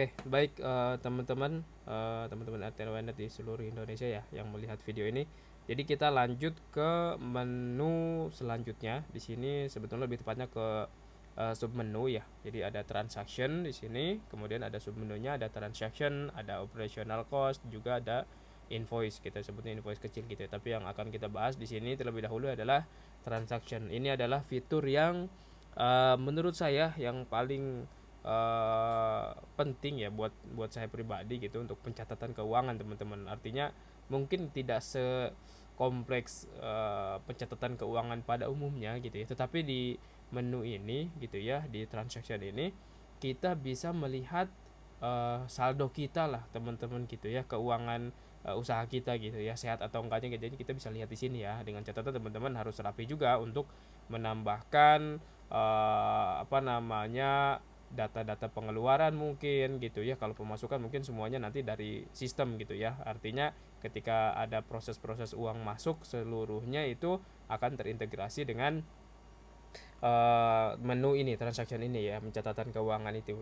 Oke, baik teman-teman RT di seluruh Indonesia ya yang melihat video ini. Jadi kita lanjut ke menu selanjutnya. Di sini sebetulnya lebih tepatnya ke submenu ya. Jadi ada transaction di sini, kemudian ada submenunya, ada transaction, ada operational cost, juga ada invoice. Kita sebutnya invoice kecil gitu ya. Tapi yang akan kita bahas di sini terlebih dahulu adalah transaction. Ini adalah fitur yang menurut saya yang paling penting ya buat buat saya pribadi gitu untuk pencatatan keuangan teman-teman. Artinya mungkin tidak sekompleks pencatatan keuangan pada umumnya gitu ya. Tetapi di menu ini gitu ya, di transaction ini kita bisa melihat saldo kita lah teman-teman gitu ya, keuangan usaha kita gitu ya, sehat atau enggaknya gitu. Jadi kita bisa lihat di sini ya, dengan catatan teman-teman harus rapi juga untuk menambahkan apa namanya data-data pengeluaran mungkin gitu ya. Kalau pemasukan mungkin semuanya nanti dari sistem gitu ya. Artinya ketika ada proses-proses uang masuk seluruhnya itu akan terintegrasi dengan menu ini, transaction ini ya, pencatatan keuangan itu,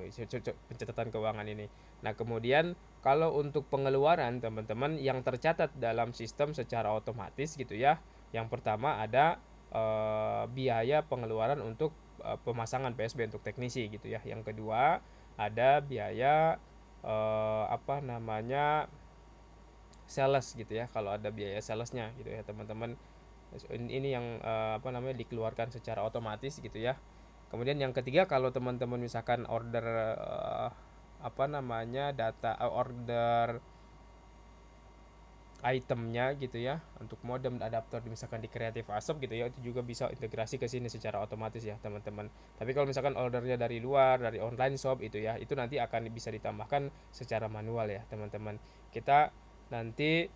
pencatatan keuangan ini. Nah kemudian kalau untuk pengeluaran teman-teman yang tercatat dalam sistem secara otomatis gitu ya, yang pertama ada biaya pengeluaran untuk pemasangan PSB untuk teknisi gitu ya. Yang kedua ada biaya apa namanya sales gitu ya, kalau ada biaya salesnya gitu ya teman-teman. Ini yang apa namanya dikeluarkan secara otomatis gitu ya. Kemudian yang ketiga kalau teman-teman misalkan order apa namanya order itemnya gitu ya, untuk modem adaptor misalkan di Creative Asop gitu ya, itu juga bisa integrasi ke sini secara otomatis ya teman-teman. Tapi kalau misalkan ordernya dari luar, dari online shop itu ya, itu nanti akan bisa ditambahkan secara manual ya teman-teman. Kita nanti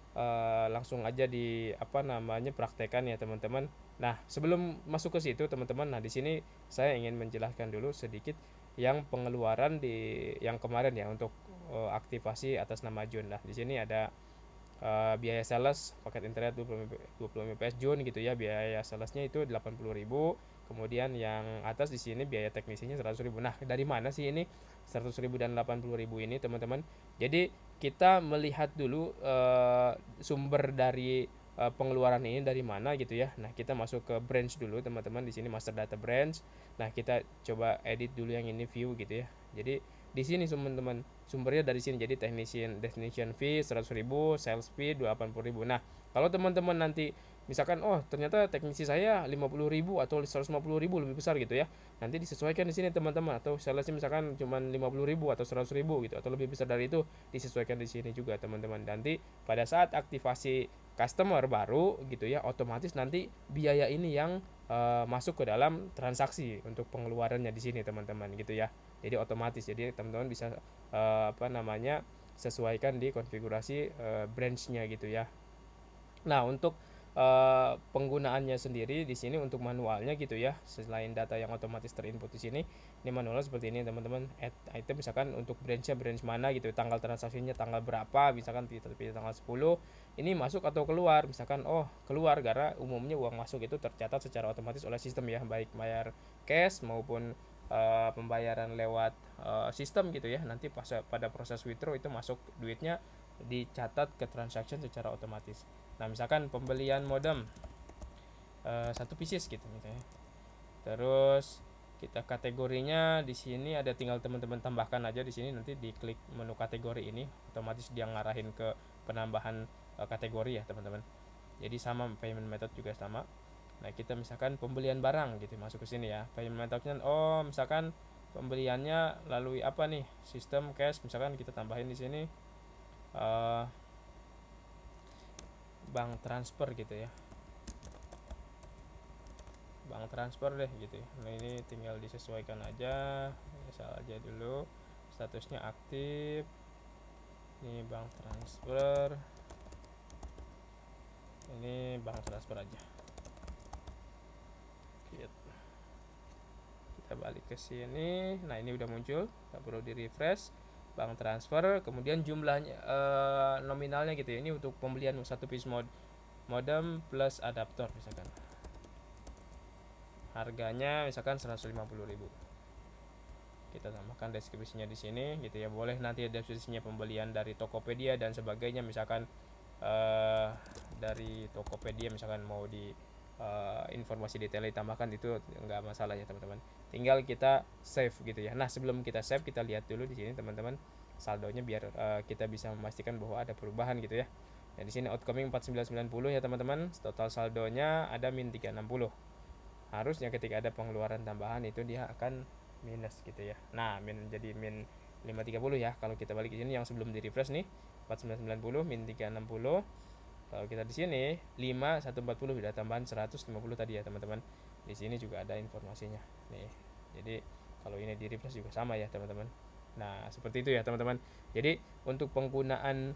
langsung aja di apa namanya praktekan ya teman-teman. Nah sebelum masuk ke situ teman-teman, nah di sini saya ingin menjelaskan dulu sedikit yang pengeluaran di yang kemarin ya untuk aktivasi atas nama Jun. Nah di sini ada biaya sales paket internet 20 Mbps Jun gitu ya, biaya salesnya itu 80.000. Kemudian yang atas di sini biaya teknisinya 100.000. Nah dari mana sih ini 100.000 dan 80.000 ini teman-teman? Jadi kita melihat dulu sumber dari pengeluaran ini dari mana gitu ya. Nah kita masuk ke branch dulu teman-teman, di sini master data branch. Nah kita coba edit dulu yang ini view gitu ya. Jadi di sini teman-teman sumbernya dari sini. Jadi technician fee 100.000, sales fee 80.000. Nah kalau teman-teman nanti misalkan oh ternyata teknisi saya 50.000 atau 150.000 lebih besar gitu ya, nanti disesuaikan di sini teman-teman. Atau salesnya misalkan cuma 50.000 atau 100.000 gitu atau lebih besar dari itu, disesuaikan di sini juga teman-teman. Nanti pada saat aktivasi customer baru gitu ya, otomatis nanti biaya ini yang masuk ke dalam transaksi untuk pengeluarannya di sini teman-teman gitu ya. Jadi otomatis, jadi teman-teman bisa apa namanya sesuaikan di konfigurasi branchnya gitu ya. Nah untuk penggunaannya sendiri di sini untuk manualnya gitu ya, selain data yang otomatis terinput di sini, ini manual seperti ini teman-teman. Add item misalkan untuk branchnya branch mana gitu, tanggal transaksinya tanggal berapa, misalkan pilih tanggal 10, ini masuk atau keluar. Misalkan oh keluar, karena umumnya uang masuk itu tercatat secara otomatis oleh sistem ya, baik bayar cash maupun pembayaran lewat sistem gitu ya. Nanti pada proses withdraw itu masuk duitnya, dicatat ke transaction secara otomatis. Nah misalkan pembelian modem satu pieces gitu ya. Terus kita kategorinya di sini ada, tinggal teman-teman tambahkan aja di sini, nanti diklik menu kategori ini otomatis dia ngarahin ke penambahan kategori ya teman-teman. Jadi sama payment method juga sama. Nah kita misalkan pembelian barang gitu masuk ke sini ya, payment methodnya oh misalkan pembeliannya lalui apa nih, sistem cash, misalkan kita tambahin di sini uh, bank transfer gitu ya, bank transfer deh gitu ya. Nah ini tinggal disesuaikan aja, misal aja dulu statusnya aktif, ini bank transfer, ini bank transfer aja gitu. Kita balik ke sini, nah ini udah muncul, tak perlu di refresh, bank transfer, kemudian jumlahnya nominalnya gitu ya, ini untuk pembelian satu piece modem plus adaptor misalkan, harganya misalkan 150.000. kita tambahkan deskripsinya di sini gitu ya. Boleh nanti deskripsinya pembelian dari Tokopedia dan sebagainya, misalkan dari Tokopedia misalkan mau di informasi detail ditambahkan, itu enggak masalah ya teman-teman. Tinggal kita save gitu ya. Nah, sebelum kita save, kita lihat dulu di sini teman-teman saldonya, biar kita bisa memastikan bahwa ada perubahan gitu ya. Nah, di sini outgoing 4990 ya teman-teman. Total saldonya ada min 360. Harusnya ketika ada pengeluaran tambahan itu dia akan minus gitu ya. Nah, jadi min 530 ya. Kalau kita balik ke sini yang sebelum di refresh nih 4990 min 360. Kalau kita di sini 5140 sudah tambahan 150 tadi ya teman-teman. Di sini juga ada informasinya. Nih. Jadi kalau ini di refresh juga sama ya teman-teman. Nah, seperti itu ya teman-teman. Jadi untuk penggunaan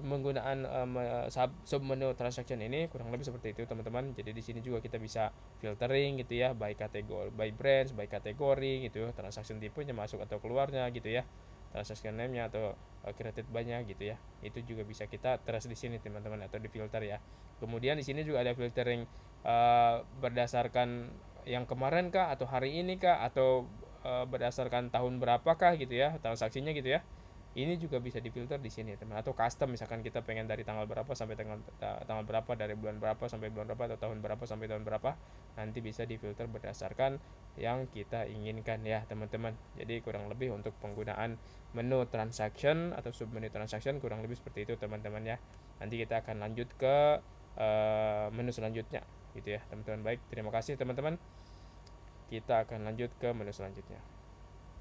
menggunakan sub menu transaction ini kurang lebih seperti itu teman-teman. Jadi di sini juga kita bisa filtering gitu ya, by kategori, by brands, by kategori gitu, transaction tipenya masuk atau keluarnya gitu ya, transaction name-nya atau created by-nya gitu ya. Itu juga bisa kita trace di sini teman-teman, atau di filter ya. Kemudian di sini juga ada filtering berdasarkan yang kemarin kah, atau hari ini kah, atau berdasarkan tahun berapakah gitu ya transaksinya gitu ya. Ini juga bisa difilter di sini teman, atau custom, misalkan kita pengen dari tanggal berapa sampai tanggal berapa, dari bulan berapa sampai bulan berapa, atau tahun berapa sampai tahun berapa, nanti bisa difilter berdasarkan yang kita inginkan ya teman-teman. Jadi kurang lebih untuk penggunaan menu transaction atau sub menu transaction kurang lebih seperti itu teman-teman ya. Nanti kita akan lanjut ke menu selanjutnya gitu ya teman-teman. Baik, terima kasih teman-teman. Kita akan lanjut ke menu selanjutnya.